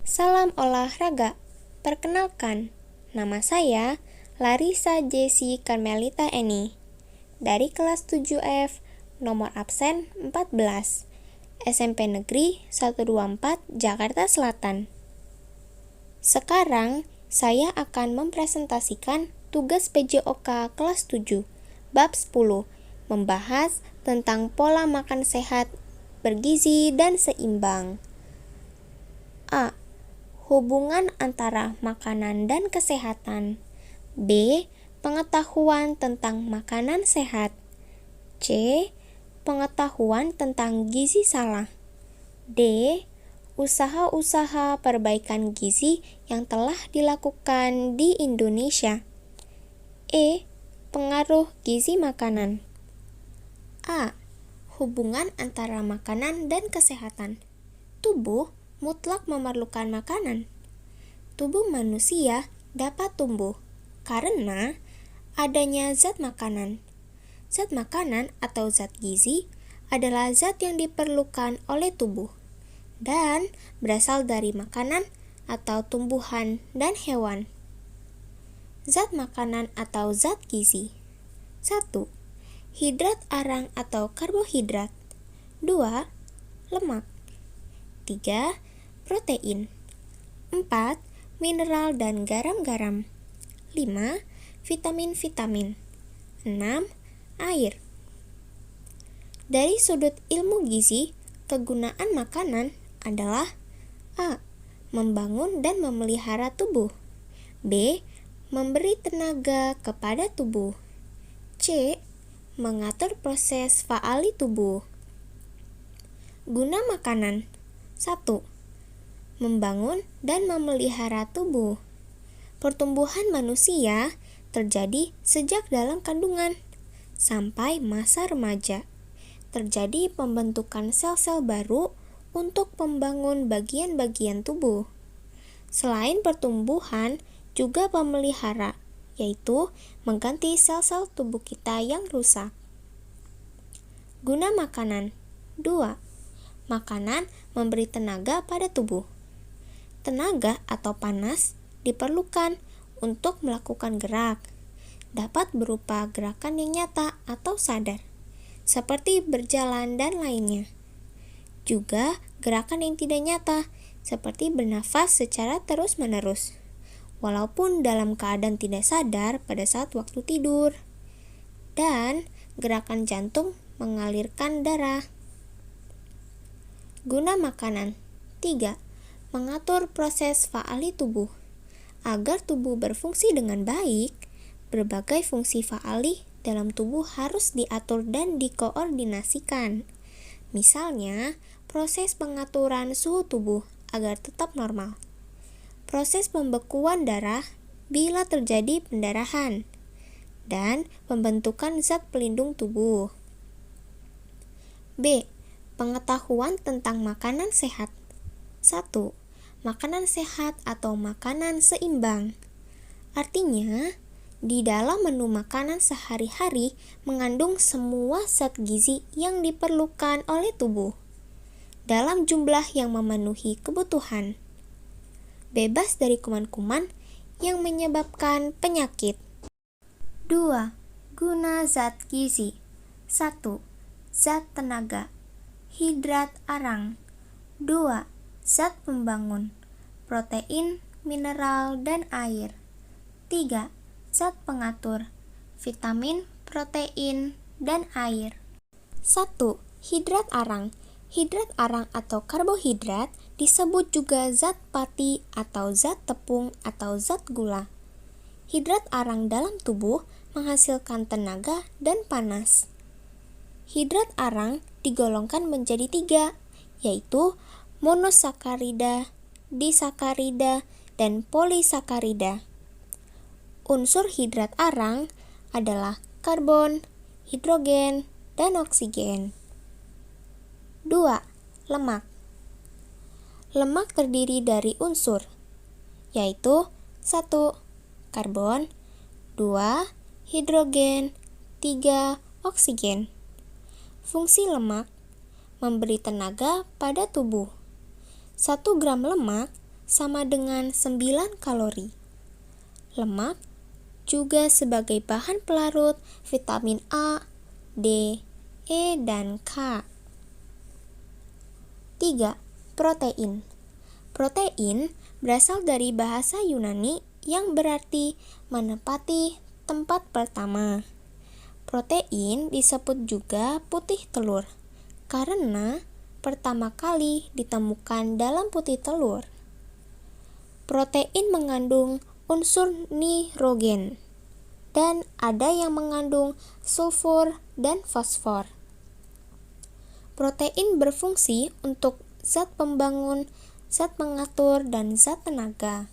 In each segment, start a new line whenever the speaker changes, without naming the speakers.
Salam olahraga. Perkenalkan, nama saya Larissa Jessi Carmelita Eni dari kelas 7F, nomor absen 14, SMP Negeri 124 Jakarta Selatan. Sekarang saya akan mempresentasikan tugas PJOK kelas 7, bab 10, membahas tentang pola makan sehat, bergizi, dan seimbang. A. Hubungan antara makanan dan kesehatan. B. Pengetahuan tentang makanan sehat. C. Pengetahuan tentang gizi salah. D. Usaha-usaha perbaikan gizi yang telah dilakukan di Indonesia. E. Pengaruh gizi makanan. A. Hubungan antara makanan dan kesehatan. Tubuh mutlak memerlukan makanan. Tubuh manusia dapat tumbuh karena adanya zat makanan. Zat makanan atau zat gizi adalah zat yang diperlukan oleh tubuh dan berasal dari makanan atau tumbuhan dan hewan. Zat makanan atau zat gizi. 1. Hidrat arang atau karbohidrat. 2. Lemak. 3. Protein. 4. Mineral dan garam-garam. 5. Vitamin-vitamin. 6. Air. Dari sudut ilmu gizi, kegunaan makanan adalah A. Membangun dan memelihara tubuh. B. Memberi tenaga kepada tubuh. C. Mengatur proses faali tubuh. Guna makanan. 1. Membangun dan memelihara tubuh. Pertumbuhan manusia terjadi sejak dalam kandungan sampai masa remaja. Terjadi pembentukan sel-sel baru untuk membangun bagian-bagian tubuh. Selain pertumbuhan, juga pemelihara, yaitu mengganti sel-sel tubuh kita yang rusak. Guna makanan. 2. Makanan memberi tenaga pada tubuh. Tenaga atau panas diperlukan untuk melakukan gerak. Dapat berupa gerakan yang nyata atau sadar, seperti berjalan dan lainnya. Juga gerakan yang tidak nyata, seperti bernafas secara terus-menerus, walaupun dalam keadaan tidak sadar pada saat waktu tidur. Dan gerakan jantung mengalirkan darah. Guna makanan. 3. Mengatur proses faali tubuh. Agar tubuh berfungsi dengan baik, berbagai fungsi faali dalam tubuh harus diatur dan dikoordinasikan. Misalnya, proses pengaturan suhu tubuh agar tetap normal. Proses pembekuan darah bila terjadi pendarahan. Dan pembentukan zat pelindung tubuh. B. Pengetahuan tentang makanan sehat. 1. Makanan sehat atau makanan seimbang. Artinya, di dalam menu makanan sehari-hari mengandung semua zat gizi yang diperlukan oleh tubuh dalam jumlah yang memenuhi kebutuhan, bebas dari kuman-kuman yang menyebabkan penyakit. 2. Guna zat gizi. 1. Zat tenaga. Hidrat arang. 2. Zat pembangun. Protein, mineral, dan air. 3. Zat pengatur. Vitamin, protein, dan air. 1. Hidrat arang. Hidrat arang atau karbohidrat disebut juga zat pati atau zat tepung atau zat gula. Hidrat arang dalam tubuh menghasilkan tenaga dan panas. Hidrat arang digolongkan menjadi 3, yaitu monosakarida, disakarida, dan polisakarida. Unsur hidrat arang adalah karbon, hidrogen, dan oksigen. 2. Lemak. Lemak terdiri dari unsur, yaitu 1. Karbon, 2. Hidrogen, 3. Oksigen. Fungsi lemak memberi tenaga pada tubuh. 1 gram lemak sama dengan 9 kalori. Lemak juga sebagai bahan pelarut vitamin A, D, E, dan K. 3. Protein. Protein berasal dari bahasa Yunani yang berarti menempati tempat pertama. Protein disebut juga putih telur karena pertama kali ditemukan dalam putih telur. Protein mengandung unsur nitrogen dan ada yang mengandung sulfur dan fosfor. Protein berfungsi untuk zat pembangun, zat pengatur, dan zat tenaga.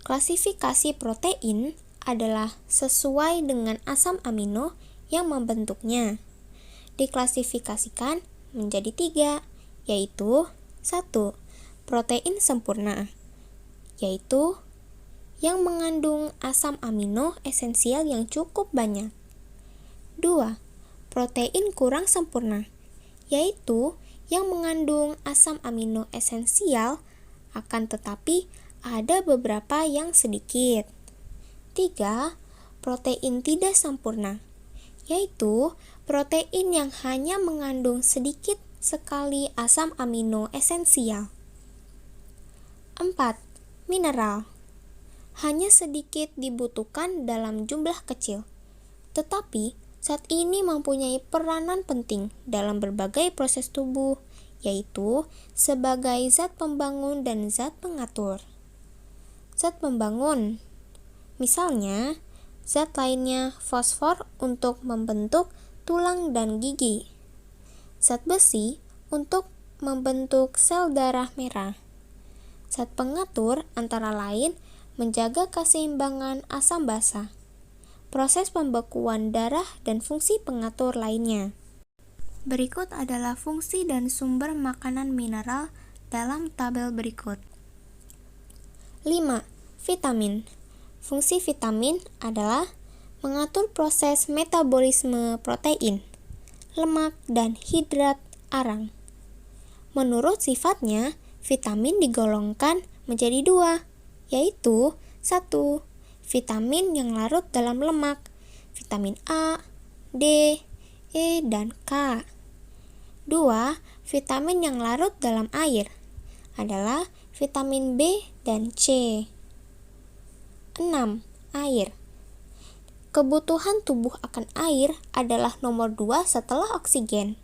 Klasifikasi protein adalah sesuai dengan asam amino yang membentuknya. Diklasifikasikan menjadi 3, yaitu 1. Protein sempurna, yaitu yang mengandung asam amino esensial yang cukup banyak. 2. Protein kurang sempurna, yaitu yang mengandung asam amino esensial akan tetapi ada beberapa yang sedikit. 3. Protein tidak sempurna, yaitu protein yang hanya mengandung sedikit sekali asam amino esensial. 4. Mineral. Hanya sedikit dibutuhkan dalam jumlah kecil, tetapi zat ini mempunyai peranan penting dalam berbagai proses tubuh, yaitu sebagai zat pembangun dan zat pengatur. Zat pembangun, misalnya zat lainnya fosfor untuk membentuk tulang dan gigi, zat besi untuk membentuk sel darah merah. Zat pengatur antara lain menjaga keseimbangan asam basa, proses pembekuan darah, dan fungsi pengatur lainnya. Berikut adalah fungsi dan sumber makanan mineral dalam tabel berikut. 5. Vitamin. Fungsi vitamin adalah mengatur proses metabolisme protein, lemak, dan hidrat arang. Menurut sifatnya, vitamin digolongkan menjadi 2, yaitu 1. Vitamin yang larut dalam lemak, vitamin A, D, E, dan K. 2. Vitamin yang larut dalam air adalah vitamin B dan C. 6. Air. Kebutuhan tubuh akan air adalah nomor 2 setelah oksigen.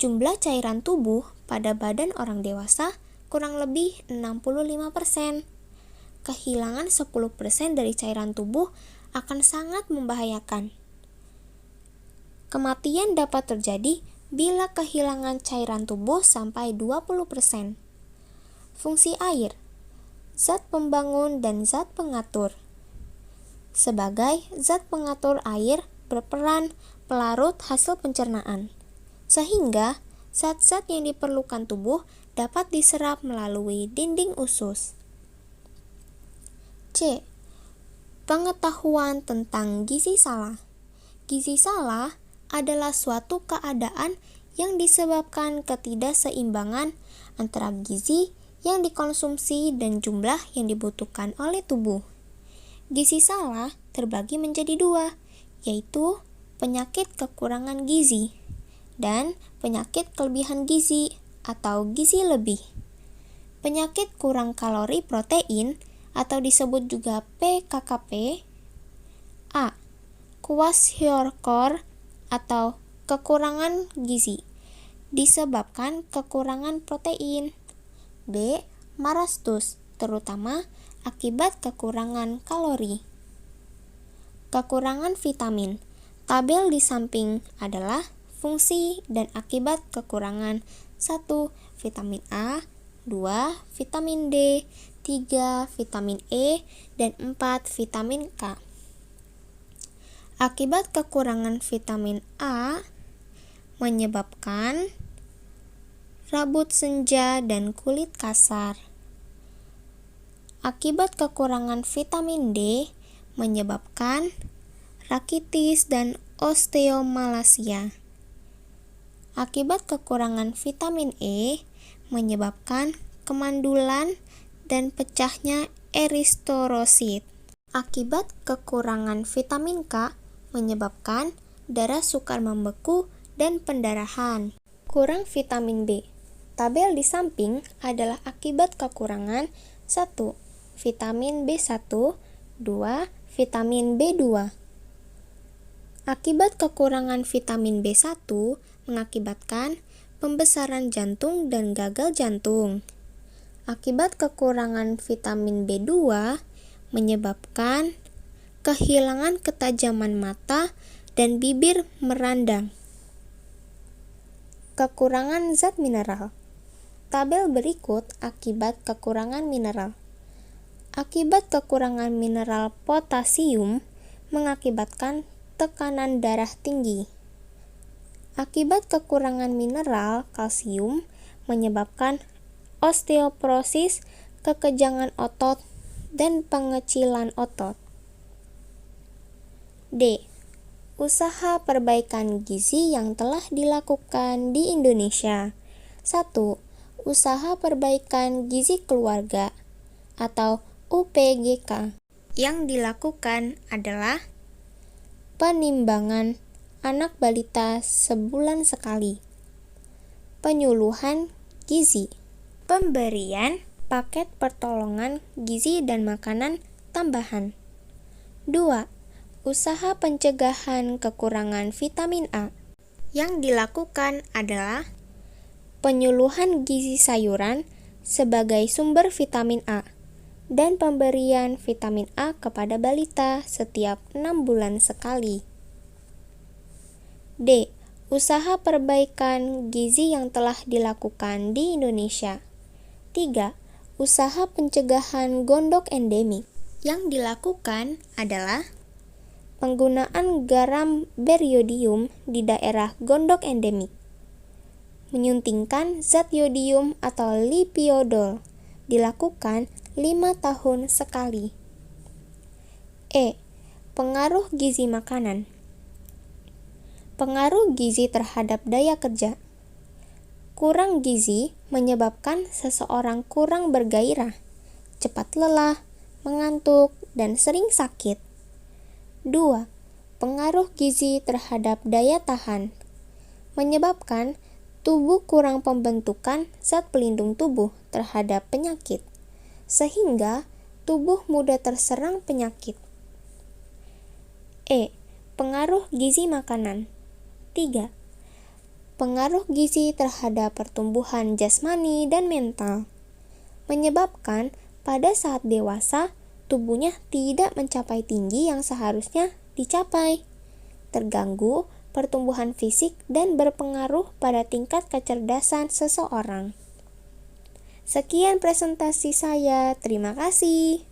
Jumlah cairan tubuh pada badan orang dewasa kurang lebih 65%. Kehilangan 10% dari cairan tubuh akan sangat membahayakan. Kematian dapat terjadi bila kehilangan cairan tubuh sampai 20%. Fungsi air, zat pembangun dan zat pengatur. Sebagai zat pengatur air berperan pelarut hasil pencernaan, sehingga zat-zat yang diperlukan tubuh dapat diserap melalui dinding usus. C. Pengetahuan tentang gizi salah. Gizi salah adalah suatu keadaan yang disebabkan ketidakseimbangan antara gizi yang dikonsumsi dan jumlah yang dibutuhkan oleh tubuh. Gizi salah terbagi menjadi 2, yaitu penyakit kekurangan gizi dan penyakit kelebihan gizi atau gizi lebih. Penyakit kurang kalori protein atau disebut juga PKKP. A. Kwashiorkor atau kekurangan gizi disebabkan kekurangan protein. B. Marastus, terutama akibat kekurangan kalori. Kekurangan vitamin. Tabel di samping adalah fungsi dan akibat kekurangan 1. Vitamin A, 2. Vitamin D, 3. Vitamin E, dan 4. Vitamin K. Akibat kekurangan vitamin A menyebabkan rambut senja dan kulit kasar. Akibat kekurangan vitamin D menyebabkan rakitis dan osteomalacia. Akibat kekurangan vitamin E menyebabkan kemandulan, dan pecahnya erythrosit. Akibat kekurangan vitamin K menyebabkan darah sukar membeku dan pendarahan. Kurang vitamin B. Tabel di samping adalah akibat kekurangan 1. Vitamin B1, 2. Vitamin B2. Akibat kekurangan vitamin B1 mengakibatkan pembesaran jantung dan gagal jantung. Akibat kekurangan vitamin B2 menyebabkan kehilangan ketajaman mata dan bibir merandang. Kekurangan zat mineral. Tabel berikut akibat kekurangan mineral. Akibat kekurangan mineral potasium mengakibatkan tekanan darah tinggi. Akibat kekurangan mineral kalsium menyebabkan osteoporosis, kekejangan otot, dan pengecilan otot. D. Usaha perbaikan gizi yang telah dilakukan di Indonesia. 1. Usaha perbaikan gizi keluarga atau UPGK. Yang dilakukan adalah penimbangan anak balita sebulan sekali, penyuluhan gizi, pemberian paket pertolongan gizi dan makanan tambahan. 2. Usaha pencegahan kekurangan vitamin A. Yang dilakukan adalah penyuluhan gizi sayuran sebagai sumber vitamin A dan pemberian vitamin A kepada balita setiap 6 bulan sekali. D. Usaha perbaikan gizi yang telah dilakukan di Indonesia. 3. Usaha pencegahan gondok endemik. Yang dilakukan adalah penggunaan garam beriodium di daerah gondok endemik. Menyuntingkan zat yodium atau lipiodol dilakukan 5 tahun sekali. E. Pengaruh gizi makanan. Pengaruh gizi terhadap daya kerja. Kurang gizi menyebabkan seseorang kurang bergairah, cepat lelah, mengantuk, dan sering sakit. 2. Pengaruh gizi terhadap daya tahan. Menyebabkan tubuh kurang pembentukan zat pelindung tubuh terhadap penyakit, sehingga tubuh mudah terserang penyakit. E. Pengaruh gizi makanan. 3. Pengaruh gizi terhadap pertumbuhan jasmani dan mental. Menyebabkan pada saat dewasa, tubuhnya tidak mencapai tinggi yang seharusnya dicapai, terganggu pertumbuhan fisik dan berpengaruh pada tingkat kecerdasan seseorang. Sekian presentasi saya, terima kasih.